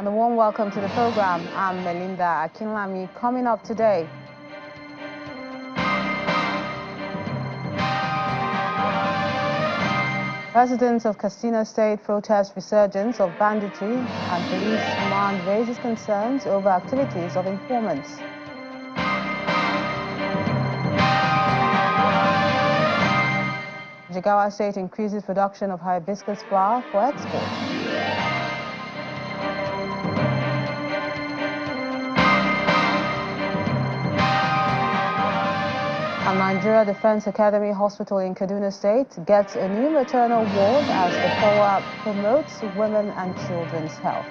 And a warm welcome to the program. I'm Melinda Akinlami. Coming up today, residents of Katsina State protest resurgence of banditry, and police command raises concerns over activities of informants. Jigawa State increases production of hibiscus flower for export. And Nigeria Defense Academy Hospital in Kaduna State gets a new maternal ward as the FOA promotes women and children's health.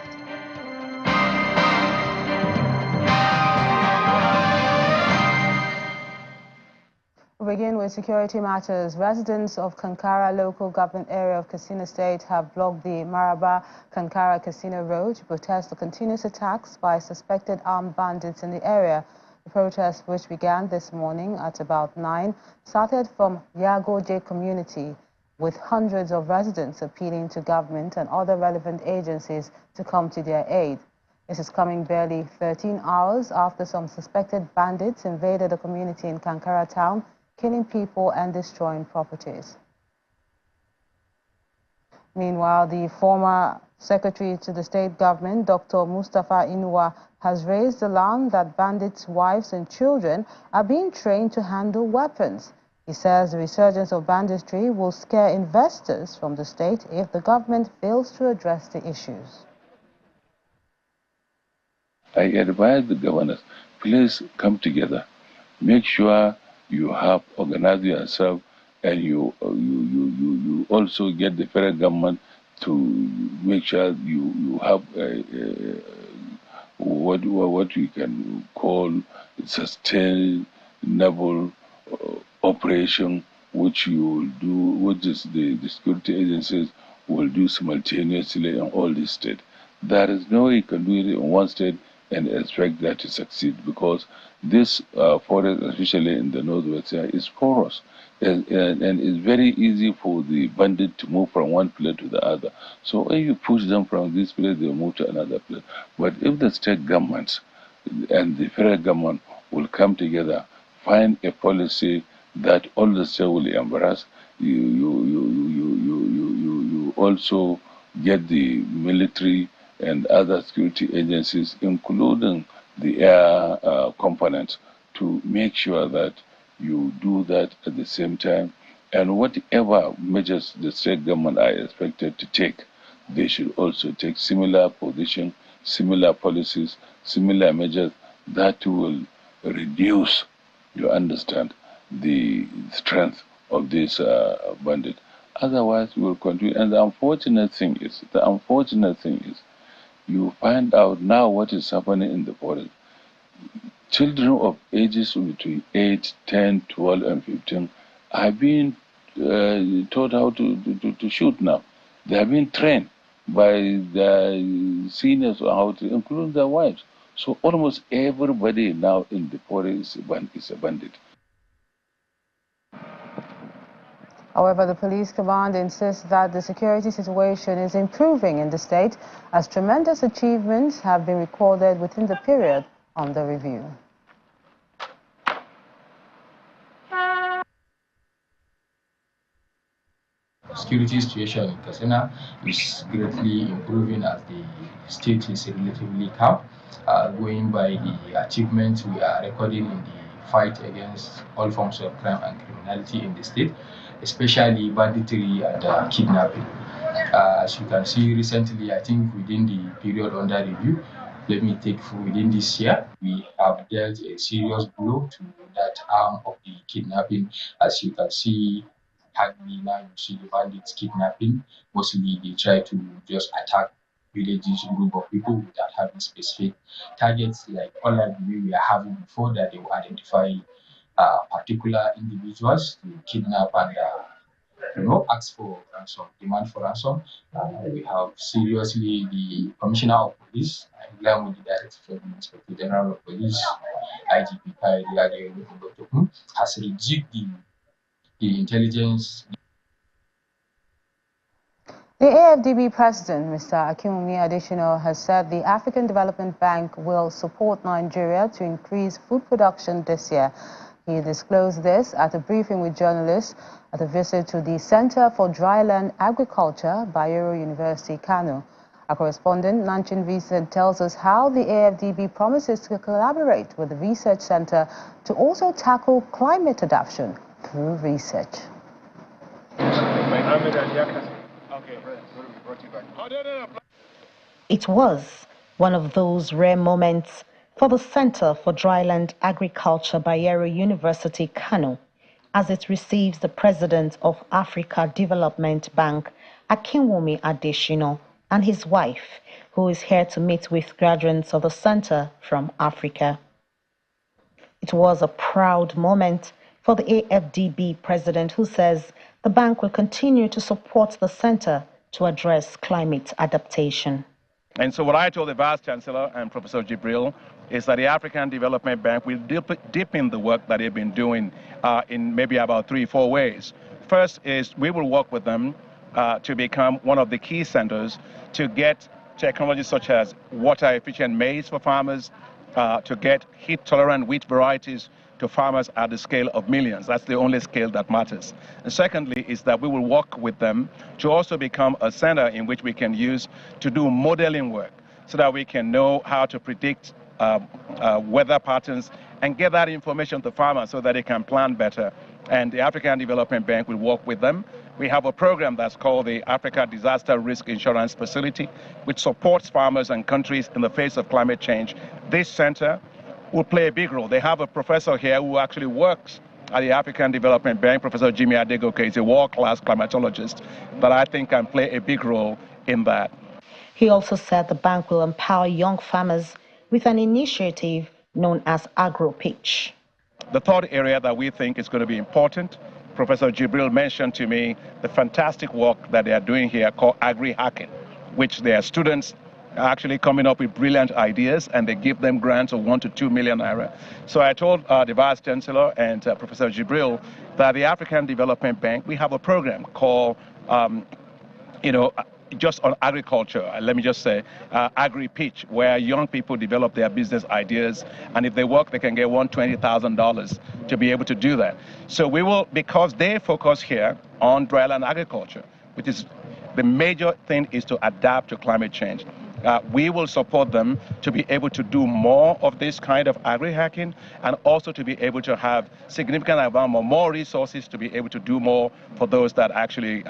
We begin with security matters. Residents of Kankara local government area of Katsina State have blocked the Maraba-Kankara-Katsina road to protest the continuous attacks by suspected armed bandits in the area. The protest, which began this morning at about 9, started from Yagoje community, with hundreds of residents appealing to government and other relevant agencies to come to their aid. This is coming barely 13 hours after some suspected bandits invaded a community in Kankara town, killing people and destroying properties. Meanwhile, the former Secretary to the state government, Dr. Mustapha Inuwa, has raised alarm that bandits' wives and children are being trained to handle weapons. He says the resurgence of banditry will scare investors from the state if the government fails to address the issues. I advise the governors, please come together. Make sure you have organized yourself, and you also get the federal government to make sure you have what we can call sustainable operation, which you will do, which is the security agencies will do simultaneously in all the states. There is no way you can do it in one state and expect that to succeed, because this forest, especially in the northwest, is porous, and it's very easy for the bandit to move from one place to the other. So when you push them from this place, they move to another place. But if the state governments and the federal government will come together, find a policy that all the states will embrace, you also get the military and other security agencies, including the air components, to make sure that you do that at the same time. And whatever measures the state government are expected to take, they should also take similar position, similar policies, similar measures that will reduce, you understand, the strength of this bandit. Otherwise, we will continue. And the unfortunate thing is, you find out now what is happening in the forest. Children of ages between 8, 10, 12, and 15 are being taught how to shoot now. They are being trained by their seniors on how to, including their wives. So almost everybody now in the forest is a bandit. However, the police command insists that the security situation is improving in the state, as tremendous achievements have been recorded within the period under review. Security situation in Katsina is greatly improving as the state is relatively calm, going by the achievements we are recording in the fight against all forms of crime and criminality in the state, especially banditry and kidnapping. As you can see recently, I think within the period under review, let me take within this year, we have dealt a serious blow to that arm of the kidnapping. As you can see, hardly now you see the bandits kidnapping. Mostly they try to just attack villages, group of people without having specific targets, like unlike the way we are having before, that they will identify particular individuals to kidnap and ask for ransom, demand for ransom. We have seriously the Commissioner of Police, in line with the Director of the Inspector General of Police, IGP Dr. has rejigged the intelligence. The AfDB president, Mr. Akinwumi Adesina, has said the African Development Bank will support Nigeria to increase food production this year. He disclosed this at a briefing with journalists at a visit to the Center for Dryland Agriculture, Bayero University, Kano. Our correspondent, Nanchin Vincent, tells us how the AfDB promises to collaborate with the research center to also tackle climate adaptation through research. It was one of those rare moments for the Center for Dryland Agriculture, Bayero University, Kano, as it receives the president of Africa Development Bank, Akinwumi Adesina, and his wife, who is here to meet with graduates of the center from Africa. It was a proud moment for the AfDB president, who says the bank will continue to support the center to address climate adaptation. And so what I told the Vice Chancellor and Professor Jibril is that the African Development Bank will deepen the work that they've been doing in maybe about 3-4 ways. First is we will work with them to become one of the key centers to get technologies such as water-efficient maize for farmers, to get heat-tolerant wheat varieties to farmers at the scale of millions. That's the only scale that matters. And secondly is that we will work with them to also become a center in which we can use to do modeling work so that we can know how to predict weather patterns and get that information to farmers so that they can plan better. And the African Development Bank will work with them. We have a program that's called the Africa Disaster Risk Insurance Facility, which supports farmers and countries in the face of climate change. This center will play a big role. They have a professor here who actually works at the African Development Bank, Professor Jimmy Adegoke. Is a world-class climatologist that I think can play a big role in that. He also said the bank will empower young farmers with an initiative known as Agro-Pitch. The third area that we think is going to be important, Professor Jibril mentioned to me the fantastic work that they are doing here called Agri-Hacking, which their students are actually coming up with brilliant ideas and they give them grants of 1 to 2 million naira. So I told the Vice Chancellor and Professor Jibril that the African Development Bank, we have a program called, just on agriculture, let me just say, Agri-Pitch, where young people develop their business ideas, and if they work, they can get $120,000 to be able to do that. So we will, because they focus here on dryland agriculture, which is the major thing is to adapt to climate change. We will support them to be able to do more of this kind of agri-hacking and also to be able to have significant amount more resources to be able to do more for those that actually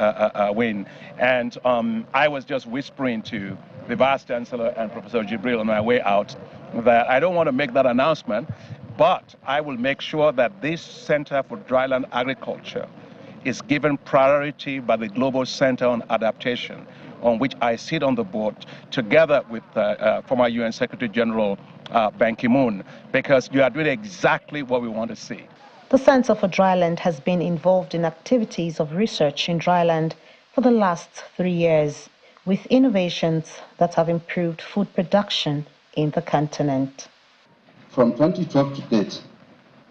win. And I was just whispering to the Vice Chancellor and Professor Jibril on my way out that I don't want to make that announcement, but I will make sure that this Center for Dryland Agriculture is given priority by the Global Center on Adaptation, on which I sit on the board together with former UN Secretary General Ban Ki-moon, because you are doing exactly what we want to see. The Center for Dryland has been involved in activities of research in dryland for the last 3 years, with innovations that have improved food production in the continent. From 2012 to date,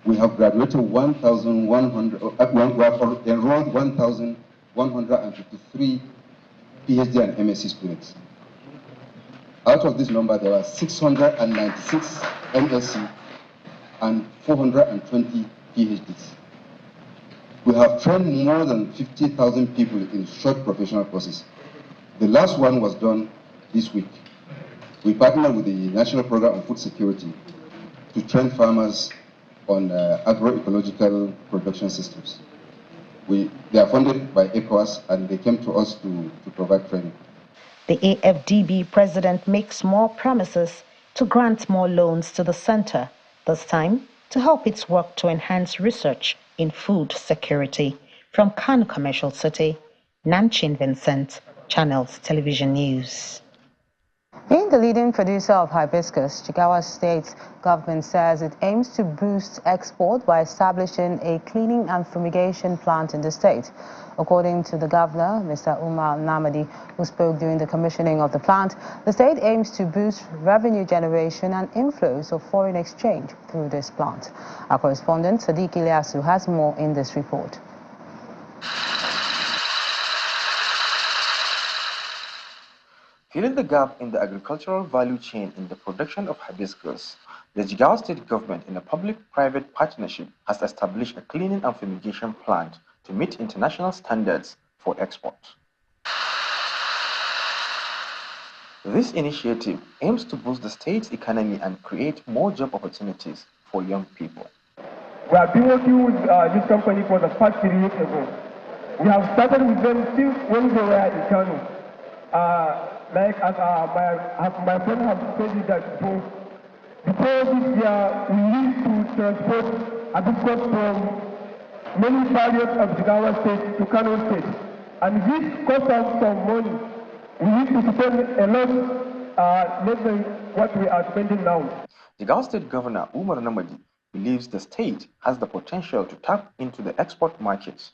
we have graduated enrolled 1,153 PhD and MSc students. Out of this number, there were 696 MSc and 420 PhDs. We have trained more than 50,000 people in short professional courses. The last one was done this week. We partnered with the National Program on Food Security to train farmers on agroecological production systems. They are funded by ECOWAS and they came to us to provide training. The AfDB president makes more promises to grant more loans to the center, this time to help its work to enhance research in food security. From Kano Commercial City, Nanchin Vincent, Channels Television News. Being the leading producer of hibiscus, Jigawa State government says it aims to boost export by establishing a cleaning and fumigation plant in the state. According to the governor, Mr. Umar Namadi, who spoke during the commissioning of the plant, the state aims to boost revenue generation and inflows of foreign exchange through this plant. Our correspondent, Sadiq Ilyasu, has more in this report. Filling the gap in the agricultural value chain in the production of hibiscus, the Jigawa state government, in a public-private partnership, has established a cleaning and fumigation plant to meet international standards for export. This initiative aims to boost the state's economy and create more job opportunities for young people. We have been working with this company for the past 3 years ago. We have started with them since when they were in Kano. Like as my friend has said that before this year, we need to transport hibiscus from many areas of Jigawa state to Kano state. And this costs us some money. We need to spend a lot less than what we are spending now. Jigawa State Governor Umar Namadi believes the state has the potential to tap into the export markets.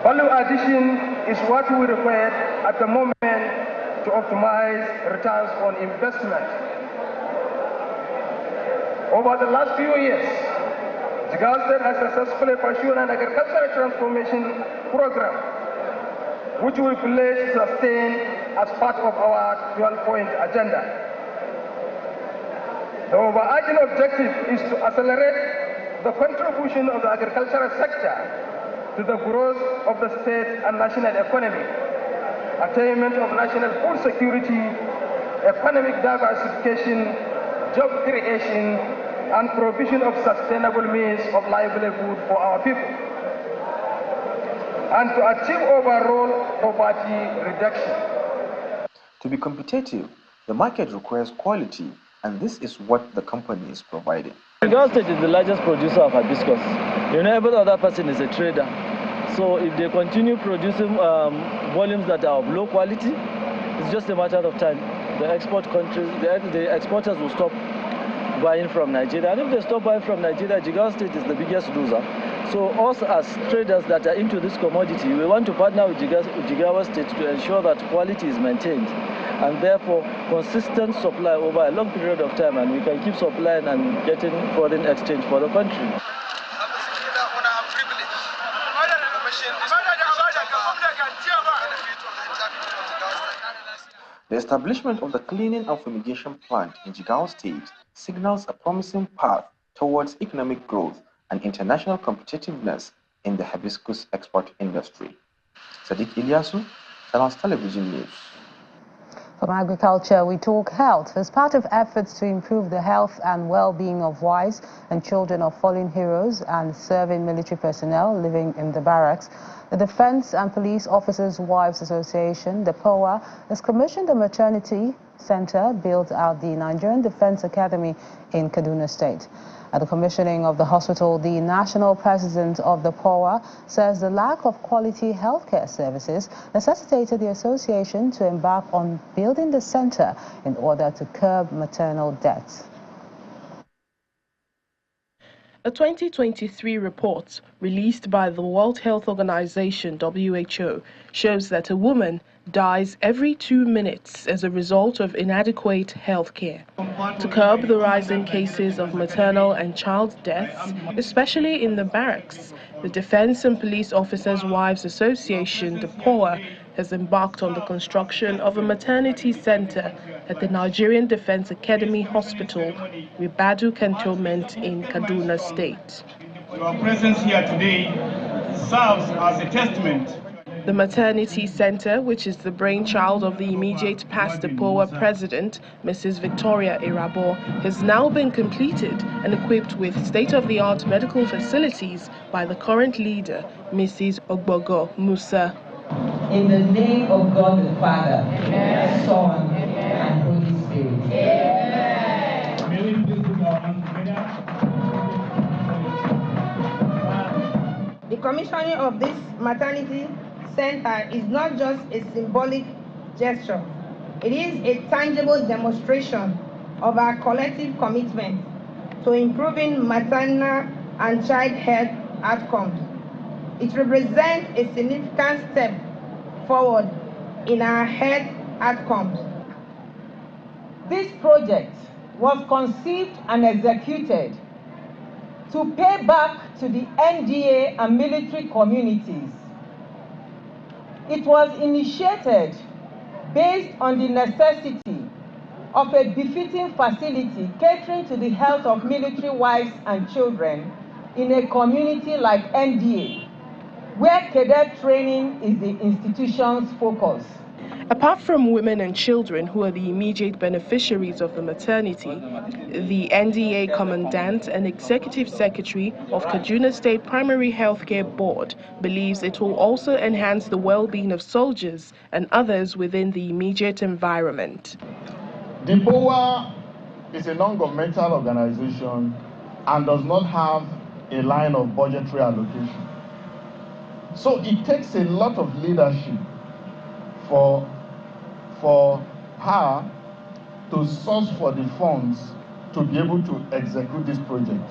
Value addition is what we require at the moment to optimize returns on investment. Over the last few years, Jigawa State has successfully pursued an agricultural transformation program, which we pledge to sustain as part of our 12-point agenda. The overarching objective is to accelerate the contribution of the agricultural sector to the growth of the state and national economy, attainment of national food security, economic diversification, job creation, and provision of sustainable means of livelihood for our people, and to achieve overall poverty reduction. To be competitive, the market requires quality, and this is what the company is providing. Jigawa State is the largest producer of hibiscus. Every other person is a trader. So if they continue producing volumes that are of low quality, it's just a matter of time. The exporters will stop buying from Nigeria. And if they stop buying from Nigeria, Jigawa State is the biggest loser. So us as traders that are into this commodity, we want to partner with Jigawa State to ensure that quality is maintained, and therefore consistent supply over a long period of time, and we can keep supplying and getting foreign exchange for the country. The establishment of the cleaning and fumigation plant in Jigawa State signals a promising path towards economic growth and international competitiveness in the hibiscus export industry. Sadiq Ilyasu, Channels Television News. From agriculture, we talk health. As part of efforts to improve the health and well-being of wives and children of fallen heroes and serving military personnel living in the barracks, the Defense and Police Officers' Wives Association, the POA, has commissioned a maternity center built at the Nigerian Defense Academy in Kaduna State. At the commissioning of the hospital, the national president of the POA says the lack of quality healthcare services necessitated the association to embark on building the center in order to curb maternal deaths. A 2023 report released by the World Health Organization (WHO) shows that a woman dies every 2 minutes as a result of inadequate health care. To curb the rising cases of maternal and child deaths, especially in the barracks, the Defense and Police Officers' Wives Association, the POA, has embarked on the construction of a maternity center at the Nigerian Defense Academy Hospital, Ribadu Cantonment in Kaduna State. Your presence here today serves as a testament. The maternity center, which is the brainchild of the immediate past POA president, Mrs. Victoria Irabo, has now been completed and equipped with state-of-the-art medical facilities by the current leader, Mrs. Ogbogo Musa. In the name of God the Father, Amen. Son, Amen. And Holy Spirit. Amen. The commissioning of this maternity center is not just a symbolic gesture. It is a tangible demonstration of our collective commitment to improving maternal and child health outcomes. It represents a significant step forward in our health outcomes. This project was conceived and executed to pay back to the NDA and military communities. It was initiated based on the necessity of a befitting facility catering to the health of military wives and children in a community like NDA, where cadet training is the institution's focus. Apart from women and children who are the immediate beneficiaries of the maternity, the NDA Commandant and Executive Secretary of Kaduna State Primary Healthcare Board believes it will also enhance the well-being of soldiers and others within the immediate environment. The BOA is a non-governmental organization and does not have a line of budgetary allocation. So it takes a lot of leadership for her to source for the funds to be able to execute this project,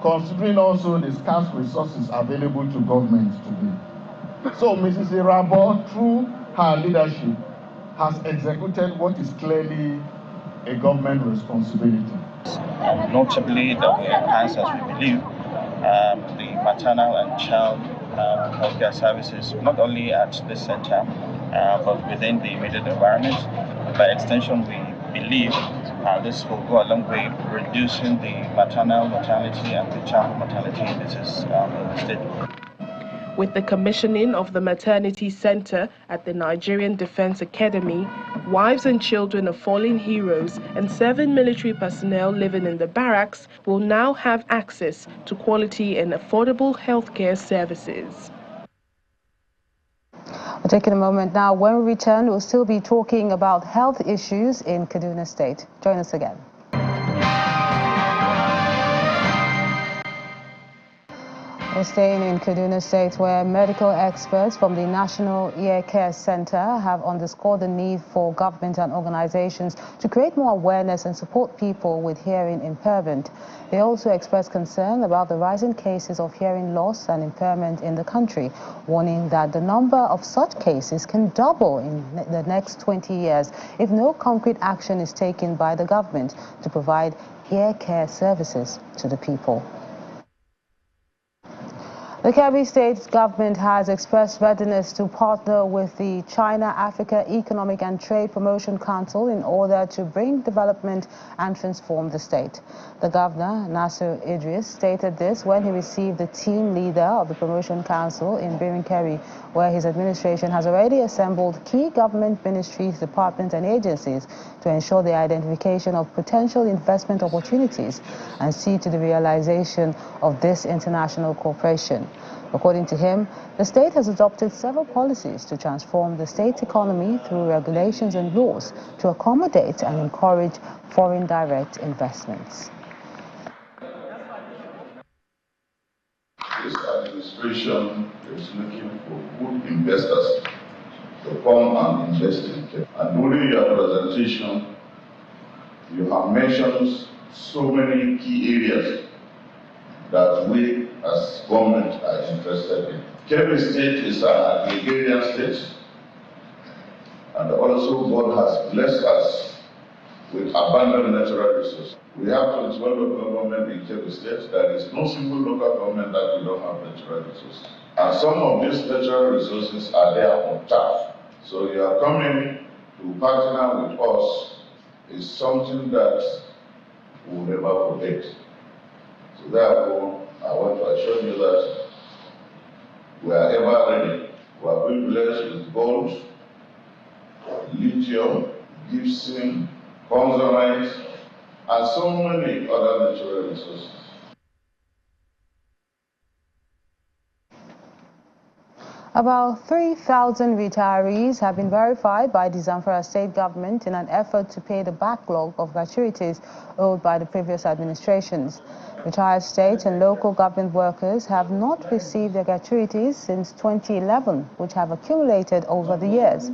considering also the scarce resources available to government today. So Mrs. Irabo, through her leadership, has executed what is clearly a government responsibility. Notably, that we enhance, as we believe, the maternal and child healthcare services, not only at this center, but within the immediate environment. By extension, we believe this will go a long way reducing the maternal mortality and the child mortality in the state. With the commissioning of the maternity center at the Nigerian Defense Academy, wives and children of fallen heroes and serving military personnel living in the barracks will now have access to quality and affordable healthcare services. We're taking a moment now. When we return, we'll still be talking about health issues in Kaduna State. Join us again. We're staying in Kaduna State, where medical experts from the National Ear Care Center have underscored the need for government and organizations to create more awareness and support people with hearing impairment. They also expressed concern about the rising cases of hearing loss and impairment in the country, warning that the number of such cases can double in the next 20 years if no concrete action is taken by the government to provide ear care services to the people. The Kebbi State government has expressed readiness to partner with the China-Africa Economic and Trade Promotion Council in order to bring development and transform the state. The governor, Nasser Idris, stated this when he received the team leader of the Promotion Council in Birinkeri, where his administration has already assembled key government ministries, departments and agencies to ensure the identification of potential investment opportunities and see to the realization of this international cooperation. According to him, the state has adopted several policies to transform the state's economy through regulations and laws to accommodate and encourage foreign direct investments. This administration is looking for good investors to come and invest in Kebbi. And during your presentation, you have mentioned so many key areas that we as government are interested in. Kebbi State is an agrarian state, and also God has blessed us with abundant natural resources. We have 21 local government in Kebbi State. There is no single local government that we don't have natural resources. And some of these natural resources are there on tap. So you are coming to partner with us is something that we'll never forget. So therefore, I want to assure you that we are ever ready. We have been blessed with gold, lithium, gypsum, conzonite, and so many other natural resources. About 3,000 retirees have been verified by the Zamfara state government in an effort to pay the backlog of gratuities owed by the previous administrations. Retired state and local government workers have not received their gratuities since 2011, which have accumulated over the years.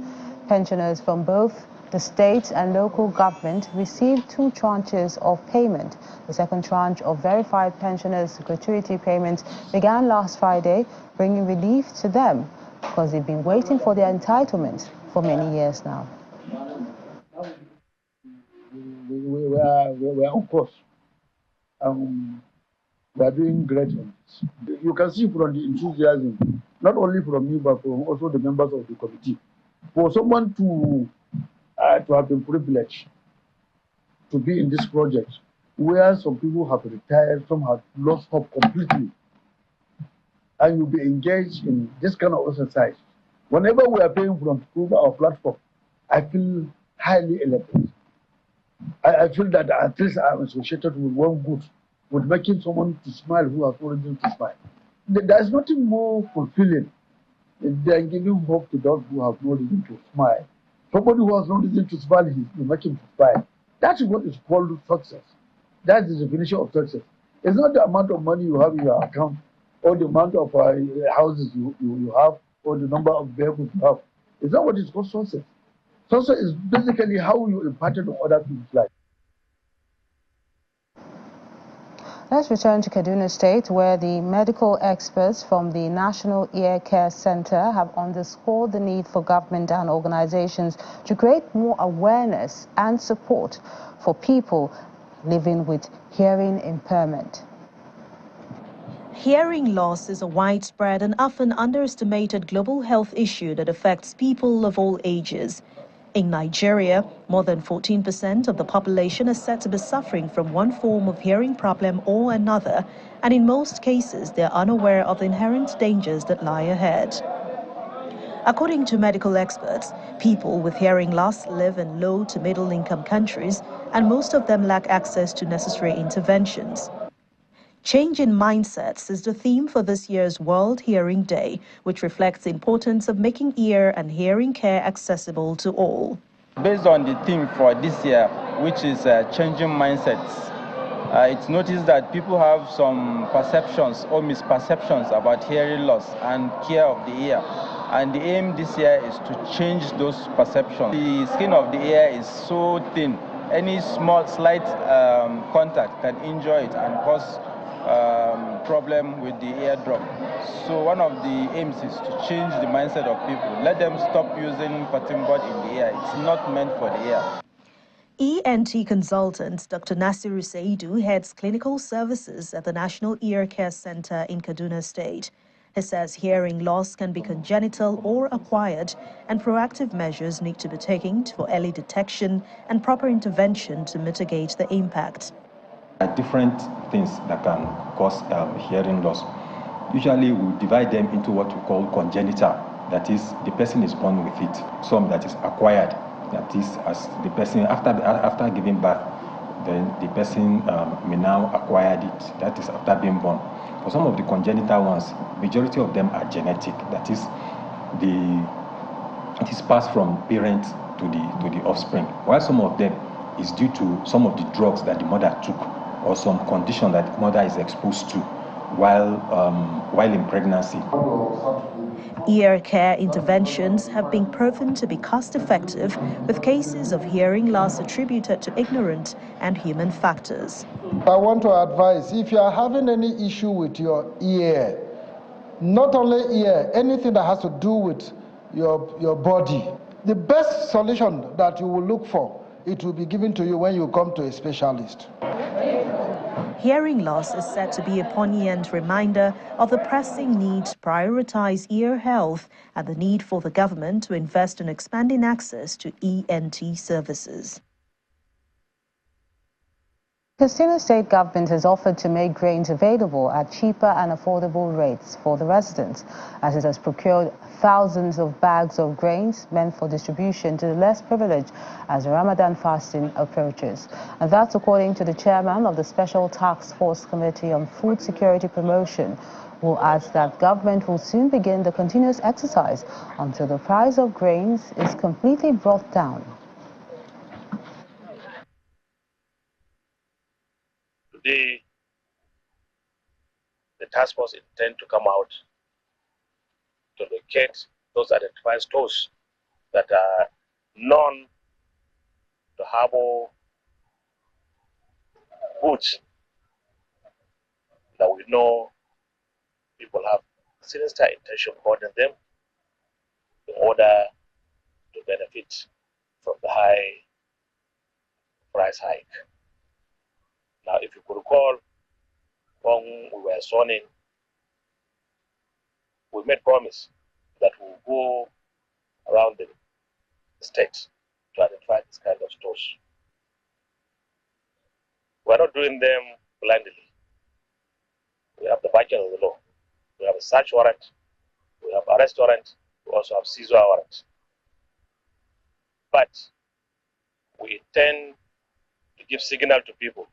Pensioners from both the state and local government received 2 tranches of payment. The second tranche of verified pensioners' gratuity payments began last Friday, bringing relief to them because they've been waiting for their entitlements for many years now. We are on course. We are doing great on this. You can see from the enthusiasm, not only from me, but from also the members of the committee. For someone to to have been privileged to be in this project, where some people have retired, some have lost hope completely, and you'll be engaged in this kind of exercise. Whenever we are paying from our platform, I feel highly elated. I feel that at least I'm associated with one good, with making someone to smile who has no reason to smile. There's nothing more fulfilling than giving hope to those who have no reason to smile. Somebody who has no reason to smile, you make him to smile. That is what is called success. That's the definition of success. It's not the amount of money you have in your account, or the amount of houses you have, or the number of vehicles you have. It's not what is called success. Success is basically how you impacted on other people's lives. Let's return to Kaduna State, where the medical experts from the National Ear Care Center have underscored the need for government and organizations to create more awareness and support for people living with hearing impairment. Hearing loss is a widespread and often underestimated global health issue that affects people of all ages. In Nigeria, more than 14% of the population is said to be suffering from one form of hearing problem or another, and in most cases, they are unaware of the inherent dangers that lie ahead. According to medical experts, people with hearing loss live in low to middle-income countries, and most of them lack access to necessary interventions. Change in mindsets is the theme for this year's World Hearing Day, which reflects the importance of making ear and hearing care accessible to all. Based on the theme for this year, which is changing mindsets, it's noticed that people have some perceptions or misperceptions about hearing loss and care of the ear. And the aim this year is to change those perceptions. The skin of the ear is so thin, any small, slight contact can injure it and cause problem with the eardrum. So one of the aims is to change the mindset of people. Let them stop using cotton bud in the ear. It's not meant for the ear. ENT consultant Dr. Nasiru Saidu heads clinical services at the National Ear Care Center in Kaduna State. He says hearing loss can be congenital or acquired, and proactive measures need to be taken for early detection and proper intervention to mitigate the impact. There are different things that can cause hearing loss. Usually we divide them into what we call congenital, that is, the person is born with it. Some that is acquired, that is, as the person, after giving birth, then the person may now acquire it, that is after being born. For some of the congenital ones, majority of them are genetic, that is, it is passed from parent to the offspring, while some of them is due to some of the drugs that the mother took, or some condition that the mother is exposed to while in pregnancy. Ear care interventions have been proven to be cost-effective, with cases of hearing loss attributed to ignorant and human factors. I want to advise, if you are having any issue with your ear, not only ear, anything that has to do with your body, the best solution that you will look for, it will be given to you when you come to a specialist. Hearing loss is said to be a poignant reminder of the pressing need to prioritize ear health and the need for the government to invest in expanding access to ENT services. Katsina State government has offered to make grains available at cheaper and affordable rates for the residents, as it has procured thousands of bags of grains meant for distribution to the less privileged as the Ramadan fasting approaches. And that's according to the chairman of the Special Task Force Committee on Food Security Promotion, who adds that government will soon begin the continuous exercise until the price of grains is completely brought down. Today, the task force intend to come out to locate those identified stores that are known to harbor goods that we know people have sinister intention holding them in order to benefit from the high price hike. Now, if you could recall, when we were sworn in, we made promise that we will go around the state to identify these kind of stores. We're not doing them blindly. We have the backing of the law. We have a search warrant. We have arrest warrant. We also have seizure warrant. But we intend to give signal to people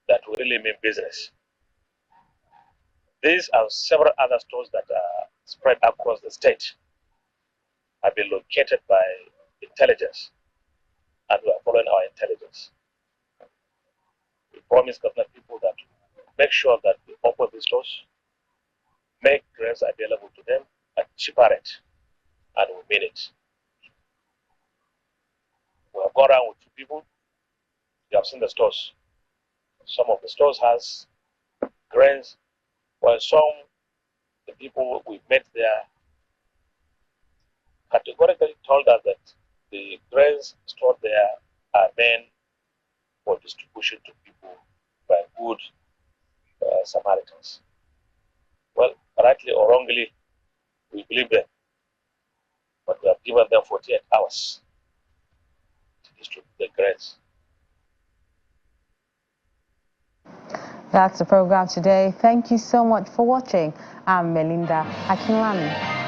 that we really mean business. These are several other stores that are spread across the state, have been located by intelligence, and we are following our intelligence. We promise government people that make sure that we open these stores, make grains available to them at cheaper rate, and we mean it. We have gone around with people. You have seen the stores. Some of the stores has grains, while some, the people we met there categorically told us that the grains stored there are meant for distribution to people by good Samaritans. Well, rightly or wrongly, we believe them, but we have given them 48 hours to distribute the grains. That's the program today. Thank you so much for watching. I'm Melinda Akinlami.